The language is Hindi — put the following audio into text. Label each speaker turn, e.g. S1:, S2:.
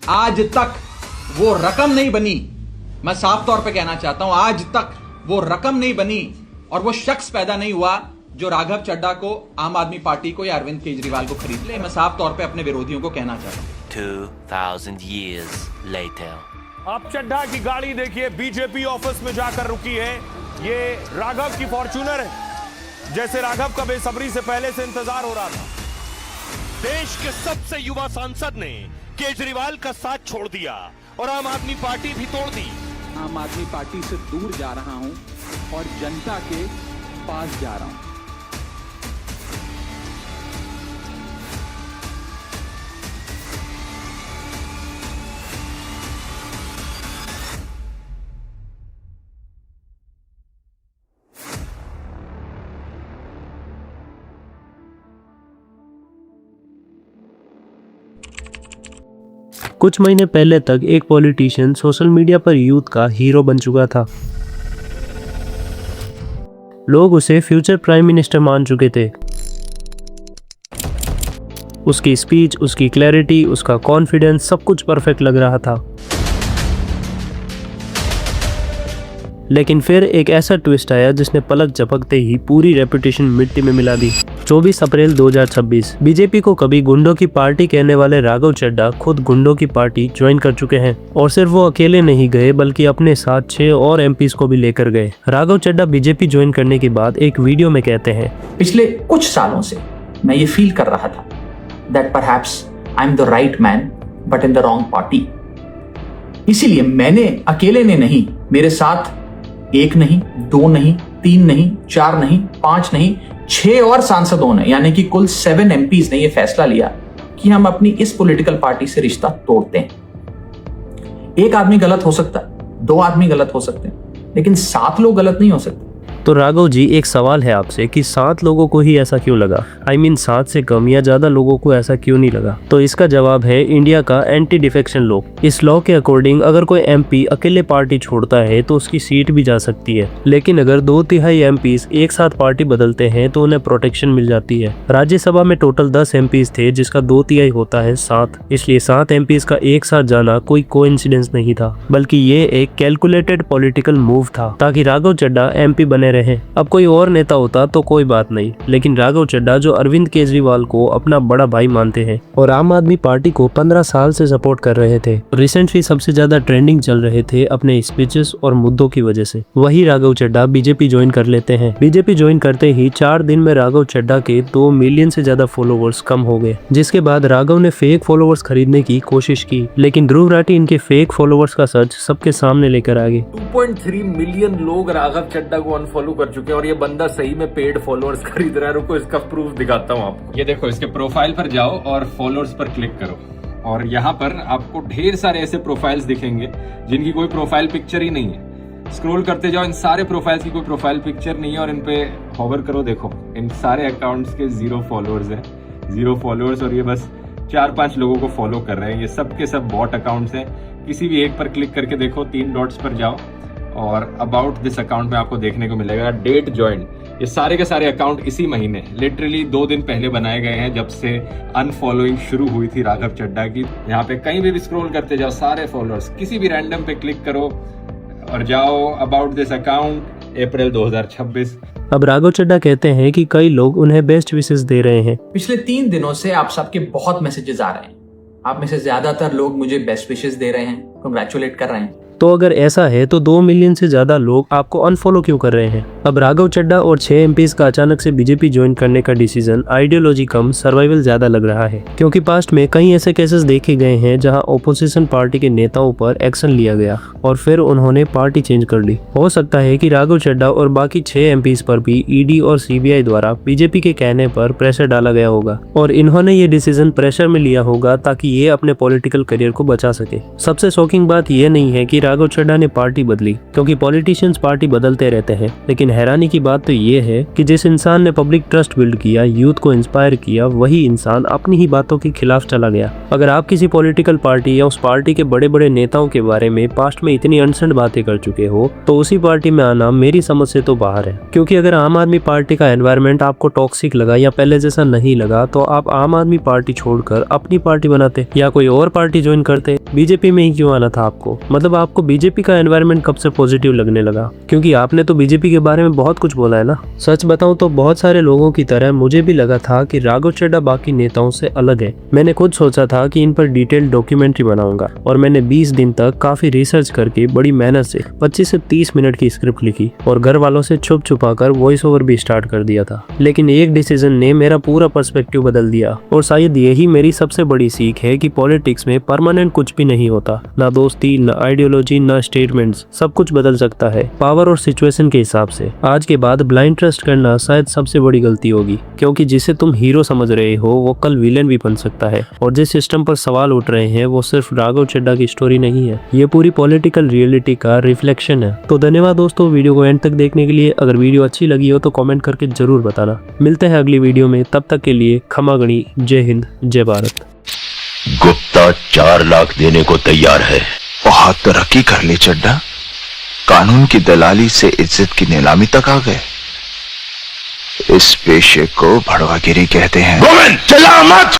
S1: आज तक वो रकम नहीं बनी। मैं साफ तौर पे कहना चाहता हूं, आज तक वो रकम नहीं बनी और वो शख्स पैदा नहीं हुआ जो राघव चड्ढा को, आम आदमी पार्टी को या अरविंद केजरीवाल को खरीद ले। मैं साफ तौर पे अपने विरोधियों को कहना चाहता हूं।
S2: 2000 years later.
S3: अब चड्ढा की गाड़ी देखिए बीजेपी ऑफिस में जाकर रुकी है। ये राघव की फॉर्च्यूनर है, जैसे राघव का बेसब्री से पहले से इंतजार हो रहा था। देश के सबसे युवा सांसद ने केजरीवाल का साथ छोड़ दिया और आम आदमी पार्टी भी तोड़ दी।
S4: आम आदमी पार्टी से दूर जा रहा हूं और जनता के पास जा रहा हूं।
S5: कुछ महीने पहले तक एक पॉलिटिशियन सोशल मीडिया पर यूथ का हीरो बन चुका था। लोग उसे फ्यूचर प्राइम मिनिस्टर मान चुके थे। उसकी स्पीच, उसकी क्लैरिटी, उसका कॉन्फिडेंस, सब कुछ परफेक्ट लग रहा था। लेकिन फिर एक ऐसा ट्विस्ट आया जिसने पलक झपकते ही पूरी रेपुटेशन मिट्टी में मिला दी। 24 अप्रैल 2026 बीजेपी को कभी गुंडों की पार्टी कहने वाले राघव चड्ढा खुद गुंडों की पार्टी ज्वाइन कर चुके हैं। और सिर्फ वो अकेले नहीं गए बल्कि अपने साथ 6 और एमपीज को भी लेकर गए। राघव चड्ढा बीजेपी ज्वाइन करने के बाद एक वीडियो में कहते हैं,
S6: पिछले कुछ सालों से मैं ये फील कर रहा था that perhaps I am the right man but in the wrong party. इसीलिए मैंने अकेले ने नहीं, मेरे साथ 1 नहीं, 2 नहीं, 3 नहीं, 4 नहीं, 5 नहीं, 6 और सांसदों ने, यानी कि कुल 7 एमपीज ने यह फैसला लिया कि हम अपनी इस पॉलिटिकल पार्टी से रिश्ता तोड़ते हैं। एक आदमी गलत हो सकता है, 2 आदमी गलत हो सकते हैं, लेकिन 7 लोग गलत नहीं हो सकते।
S5: तो राघव जी, एक सवाल है आपसे कि 7 लोगों को ही ऐसा क्यों लगा? I mean 7 से कम या ज्यादा लोगों को ऐसा क्यों नहीं लगा? तो इसका जवाब है इंडिया का एंटी डिफेक्शन लॉ। इस लॉ के अकॉर्डिंग अगर कोई एमपी अकेले पार्टी छोड़ता है तो उसकी सीट भी जा सकती है, लेकिन अगर 2/3 एमपीज एक साथ पार्टी बदलते हैं तो उन्हें प्रोटेक्शन मिल जाती है। राज्यसभा में टोटल 10 एमपीज थे जिसका 2/3 होता है 7, इसलिए 7 एमपीज का एक साथ जाना कोई कोइंसिडेंस नहीं था, बल्कि ये एक कैलकुलेटेड पॉलिटिकल मूव था ताकि राघव चड्ढा एमपी बने रहे। अब कोई और नेता होता तो कोई बात नहीं, लेकिन राघव चड्ढा जो अरविंद केजरीवाल को अपना बड़ा भाई मानते हैं और आम आदमी पार्टी को 15 साल से सपोर्ट कर रहे थे, रिसेंटली सबसे ज्यादा ट्रेंडिंग चल रहे थे अपने स्पीचेस और मुद्दों की वजह से, वही राघव चड्ढा बीजेपी ज्वाइन कर लेते हैं। बीजेपी ज्वाइन करते ही 4 दिन में राघव चड्ढा के 2 मिलियन से ज्यादा फॉलोवर्स कम हो गए, जिसके बाद राघव ने फेक फॉलोवर्स खरीदने की कोशिश की, लेकिन ध्रुव राठी इनके फेक फॉलोवर्स का सच सबके सामने लेकर आ गए।
S7: 2.3 मिलियन लोग राघव चड्ढा को अनफॉलो कर चुके हैं और ये बंदा सही में पेड फॉलोअर्स खरीद रहा है। रुको इसका प्रूफ दिखाता हूँ आपको।
S8: ये देखो, इसके प्रोफाइल पर जाओ और फॉलोअर्स पर क्लिक करो और यहाँ पर आपको ढेर सारे ऐसे प्रोफाइल्स दिखेंगे जिनकी कोई प्रोफाइल पिक्चर ही नहीं है। स्क्रॉल करते जाओ, इन सारे प्रोफाइल्स की कोई प्रोफाइल पिक्चर नहीं है और इन पे हॉवर करो, देखो इन सारे अकाउंट्स के 0 फॉलोअर्स हैं, 0 फॉलोअर्स और ये बस 4-5 लोगों को फॉलो कर रहे हैं। ये सब के सब बॉट अकाउंट्स हैं। किसी भी एक पर क्लिक करके देखो, 3 डॉट्स पर जाओ और अबाउट दिस अकाउंट में आपको देखने को मिलेगा डेट ज्वाइन। ये सारे के सारे अकाउंट इसी महीने लिटरली 2 दिन पहले बनाए गए हैं, जब से अनफॉलोइंग शुरू हुई थी राघव चड्ढा की। यहाँ पे कहीं भी स्क्रॉल करते जाओ, सारे फॉलोअर्स, किसी भी रैंडम पे क्लिक करो और जाओ अबाउट दिस अकाउंट, अप्रैल 2026।
S5: अब राघव चड्ढा कहते हैं कि कई लोग उन्हें बेस्ट विशेस दे रहे हैं।
S6: पिछले 3 दिनों से आप सबके बहुत मैसेजेस आ रहे हैं। आप में से ज्यादातर लोग मुझे बेस्ट विशेस दे रहे हैं, कांग्रेचुलेट कर रहे हैं।
S5: तो अगर ऐसा है तो 2 मिलियन से ज्यादा लोग आपको अनफॉलो क्यों कर रहे हैं? अब राघव चड्ढा और 6 एमपीज का अचानक से बीजेपी ज्वाइन करने का डिसीजन आइडियोलॉजी कम सर्वाइवल ज्यादा लग रहा है, क्योंकि पास्ट में कई ऐसे केसेस देखे गए हैं जहां ओपोजिशन पार्टी के नेताओं पर एक्शन लिया गया और फिर उन्होंने पार्टी चेंज कर ली। हो सकता है कि राघव चड्ढा और बाकी 6 एमपीज पर भी ईडी और सीबीआई द्वारा बीजेपी के कहने पर प्रेशर डाला गया होगा और इन्होंने ये डिसीजन प्रेशर में लिया होगा ताकि ये अपने पॉलिटिकल करियर को बचा सके। सबसे शॉकिंग बात यह नहीं है कि राघव चड्ढा ने पार्टी बदली, क्योंकि पॉलिटिशियंस पार्टी बदलते रहते हैं। लेकिन हैरानी की बात तो ये है कि जिस इंसान ने पब्लिक ट्रस्ट बिल्ड किया, यूथ को इंस्पायर किया, वही इंसान अपनी ही बातों के खिलाफ चला गया। अगर आप किसी पॉलिटिकल पार्टी या उस पार्टी के बड़े बड़े नेताओं के बारे में पास्ट में इतनी अनसंड बातें कर चुके हो, तो उसी पार्टी में आना मेरी समझ से तो बाहर है। क्योंकि अगर आम आदमी पार्टी का एनवायरनमेंट आपको टॉक्सिक लगा या पहले जैसा नहीं लगा, तो आप आम आदमी पार्टी छोड़कर अपनी पार्टी बनाते या कोई और पार्टी ज्वाइन करते। बीजेपी में ही क्यों आना था आपको? मतलब आपको बीजेपी का एनवायरनमेंट कब से पॉजिटिव लगने लगा? क्योंकि आपने तो बीजेपी के बारे में बहुत कुछ बोला है ना। सच बताऊं तो बहुत सारे लोगों की तरह मुझे भी लगा था कि राघव चड्ढा बाकी नेताओं से अलग है। मैंने खुद सोचा था कि इन पर डिटेल्ड डॉक्यूमेंट्री बनाऊंगा, और मैंने 20 दिन तक काफी रिसर्च करके बड़ी मेहनत से 25 से 30 मिनट की स्क्रिप्ट लिखी और घर वालों से छुप छुपा कर वॉइस ओवर भी स्टार्ट कर दिया था। लेकिन एक डिसीजन ने मेरा पूरा पर्सपेक्टिव बदल दिया, और शायद यही मेरी सबसे बड़ी सीख है कि पॉलिटिक्स में परमानेंट कुछ भी नहीं होता। ना दोस्ती, ना आइडियोलॉजी, ना स्टेटमेंट्स, सब कुछ बदल सकता है पावर और सिचुएशन के हिसाब से। आज के बाद ब्लाइंड ट्रस्ट करना शायद सबसे बड़ी गलती होगी, क्योंकि जिसे तुम हीरो समझ रहे हो वो कल विलेन भी बन सकता है। और जिस सिस्टम पर सवाल उठ रहे हैं वो सिर्फ राघव चड्ढा की स्टोरी नहीं है, ये पूरी पॉलिटिकल रियलिटी का रिफ्लेक्शन है। तो धन्यवाद दोस्तों वीडियो को एंड तक देखने के लिए। अगर वीडियो अच्छी लगी हो तो कमेंट करके जरूर बताना। मिलते हैं अगली वीडियो में, तब तक के लिए खमा गणी। जय हिंद, जय भारत।
S9: गुप्ता 4 लाख देने को तैयार है। बहुत तरक्की कर ली चड्ढा, कानून की दलाली से इज्जत की नीलामी तक आ गए। इस पेशे को भड़वागिरी कहते हैं। गोविंद चिल्ला मत।